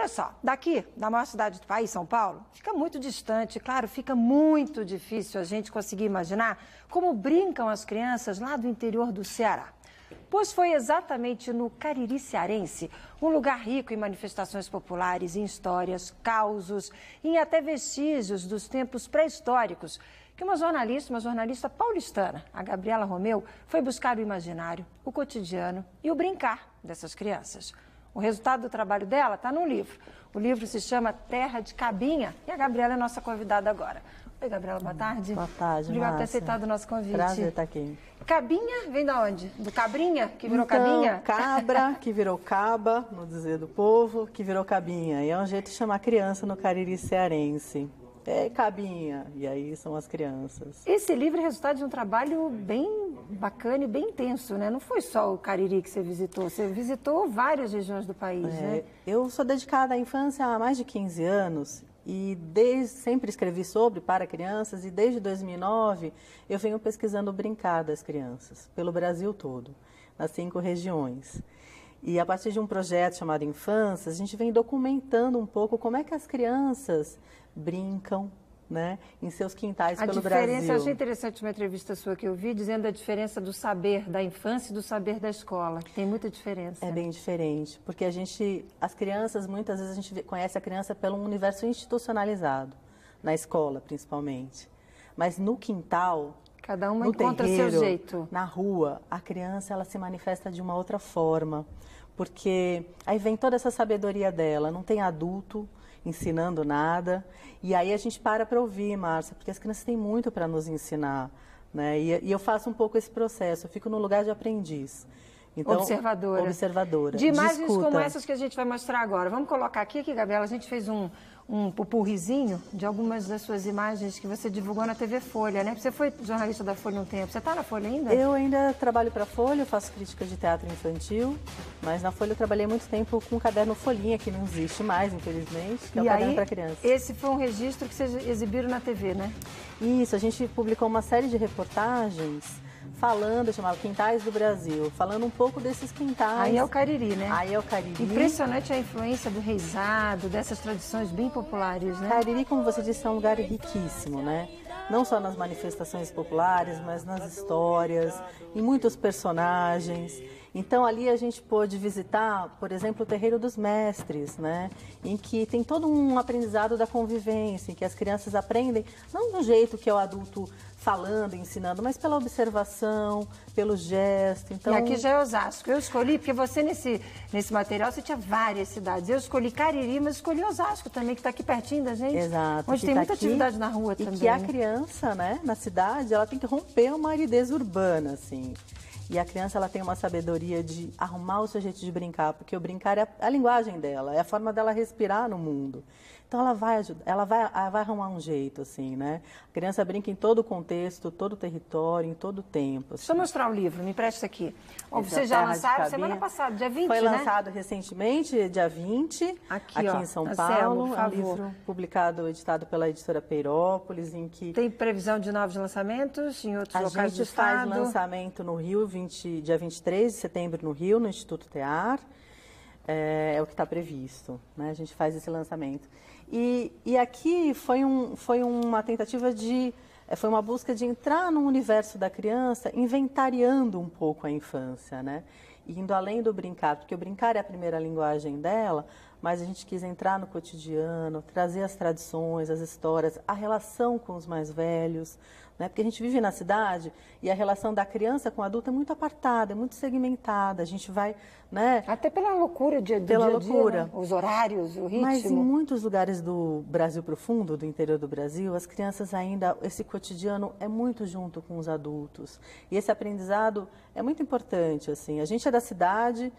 Olha só, daqui, da maior cidade do país, São Paulo, fica muito distante, claro, fica muito difícil a gente conseguir imaginar como brincam as crianças lá do interior do Ceará. Pois foi exatamente no Cariri cearense, um lugar rico em manifestações populares, em histórias, causos, em até vestígios dos tempos pré-históricos, que uma jornalista paulistana, a Gabriela Romeu, foi buscar o imaginário, o cotidiano e o brincar dessas crianças. O resultado do trabalho dela está no livro. O livro se chama Terra de Cabinha e a Gabriela é nossa convidada agora. Oi, Gabriela, boa tarde. Boa tarde, Obrigada por ter Márcia. aceitado o nosso convite. Prazer estar aqui. Cabinha vem da onde? Do cabrinha, que virou cabinha? Cabra, que virou caba, no dizer do povo, que virou cabinha. E é um jeito de chamar criança no Cariri cearense. É cabinha, e aí são as crianças. Esse livro é resultado de um trabalho bem bacana e bem intenso, né? Não foi só o Cariri que você visitou várias regiões do país, né? Eu sou dedicada à infância há mais de 15 anos e sempre escrevi para crianças e desde 2009 eu venho pesquisando o brincar das crianças pelo Brasil todo, nas 5 regiões. E a partir de um projeto chamado Infâncias, a gente vem documentando um pouco como é que as crianças brincam, né, em seus quintais pelo Brasil. Eu achei interessante uma entrevista sua que eu vi, dizendo a diferença do saber da infância e do saber da escola. Tem muita diferença. É bem diferente, porque as crianças, muitas vezes a gente conhece a criança pelo universo institucionalizado, na escola principalmente. Mas no quintal, cada uma no encontra terreiro, seu jeito. Na rua, a criança ela se manifesta de uma outra forma, porque aí vem toda essa sabedoria dela, não tem adulto ensinando nada, e aí a gente para ouvir, Márcia, porque as crianças têm muito para nos ensinar, né? E eu faço um pouco esse processo, eu fico no lugar de aprendiz. Então, observadora. De imagens como essas que a gente vai mostrar agora. Vamos colocar aqui, Gabriela, a gente fez um pupurrizinho de algumas das suas imagens que você divulgou na TV Folha, né? Você foi jornalista da Folha um tempo. Você está na Folha ainda? Eu ainda trabalho para a Folha, eu faço crítica de teatro infantil, mas na Folha eu trabalhei muito tempo com o caderno Folhinha, que não existe mais, infelizmente, que é o caderno para criança. Esse foi um registro que vocês exibiram na TV, né? Isso, a gente publicou uma série de reportagens chamava Quintais do Brasil, falando um pouco desses quintais. Aí é o Cariri, né? Aí é o Cariri. Impressionante a influência do reisado, dessas tradições bem populares, né? Cariri, como você disse, é um lugar riquíssimo, né? Não só nas manifestações populares, mas nas histórias, em muitos personagens. Então, ali a gente pôde visitar, por exemplo, o Terreiro dos Mestres, né? Em que tem todo um aprendizado da convivência, em que as crianças aprendem, não do jeito que é o adulto falando, ensinando, mas pela observação, pelo gesto. Então... E aqui já é Osasco. Eu escolhi, porque você nesse material você tinha várias cidades. Eu escolhi Cariri, mas escolhi Osasco também, que está aqui pertinho da gente. Exato. Onde tem muita atividade na rua também. E que a criança, né, na cidade, ela tem que romper uma aridez urbana, assim. E a criança ela tem uma sabedoria de arrumar o seu jeito de brincar, porque o brincar é a linguagem dela, é a forma dela respirar no mundo. Então ela vai ajudar, ela vai arrumar um jeito, assim, né? A criança brinca em todo o contexto, todo o território, em todo o tempo. Assim. Deixa eu mostrar o livro, me empresta aqui. Vocês já lançaram semana passada, dia 20, Foi né? lançado recentemente, dia 20, aqui em São Paulo. Por favor. Um livro publicado, editado pela editora Peirópolis, em que... Tem previsão de novos lançamentos em outros locais do estado? A gente faz lançamento no Rio, dia 23 de setembro no Rio, no Instituto Tear. É o que está previsto, né? A gente faz esse lançamento. E aqui foi uma tentativa foi uma busca de entrar no universo da criança, inventariando um pouco a infância, né? Indo além do brincar, porque o brincar é a primeira linguagem dela, mas a gente quis entrar no cotidiano, trazer as tradições, as histórias, a relação com os mais velhos, né? Porque a gente vive na cidade e a relação da criança com o adulto é muito apartada, é muito segmentada. A gente vai, né? Até pela loucura do dia a dia, né? Os horários, o ritmo. Mas em muitos lugares do Brasil profundo, do interior do Brasil, as crianças ainda, esse cotidiano é muito junto com os adultos. E esse aprendizado é muito importante, assim. A gente é da cidade,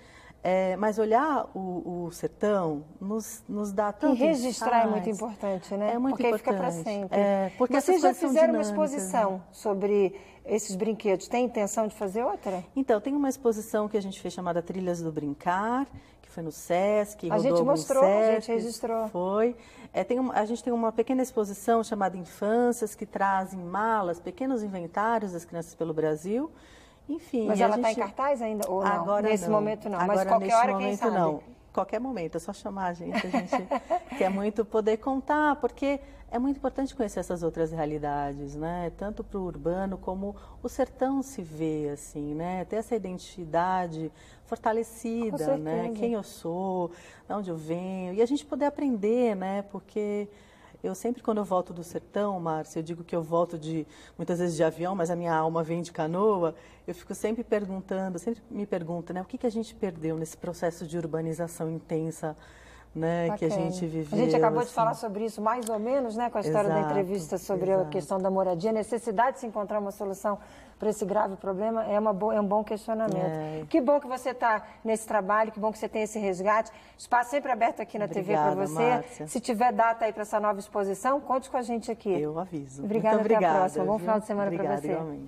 mas olhar o sertão nos dá tanto E registrar é muito importante, né? É muito porque importante. Fica para sempre. Porque vocês já fizeram uma exposição, né, sobre esses brinquedos. Tem intenção de fazer outra? Então, tem uma exposição que a gente fez chamada Trilhas do Brincar, que foi no Sesc. A gente mostrou, Sesc, a gente registrou. Foi. A gente tem uma pequena exposição chamada Infâncias, que traz em malas pequenos inventários das crianças pelo Brasil. Enfim, mas ela está em cartaz ainda ou não? Agora nesse não. momento não, Agora, mas qualquer hora quem sabe. Não. qualquer momento, é só chamar a gente quer muito poder contar, porque é muito importante conhecer essas outras realidades, né? Tanto para o urbano como o sertão se vê, assim, né? Ter essa identidade fortalecida, né? Quem eu sou, de onde eu venho, e a gente poder aprender, né? Porque eu sempre, quando eu volto do sertão, Márcia, eu digo que eu volto muitas vezes de avião, mas a minha alma vem de canoa, eu fico sempre perguntando, sempre me pergunto, né? O que a gente perdeu nesse processo de urbanização intensa, né, que a gente viveu. A gente acabou de assim. falar sobre isso mais ou menos, né, com a história da entrevista sobre a questão da moradia, a necessidade de se encontrar uma solução para esse grave problema é um bom questionamento. Que bom que você está nesse trabalho, que bom que você tem esse resgate. Espaço sempre aberto aqui na TV para você. Márcia. Se tiver data aí para essa nova exposição, conte com a gente aqui. Eu aviso. Obrigada, muito obrigada, até a próxima. Bom final de semana para você. Igualmente.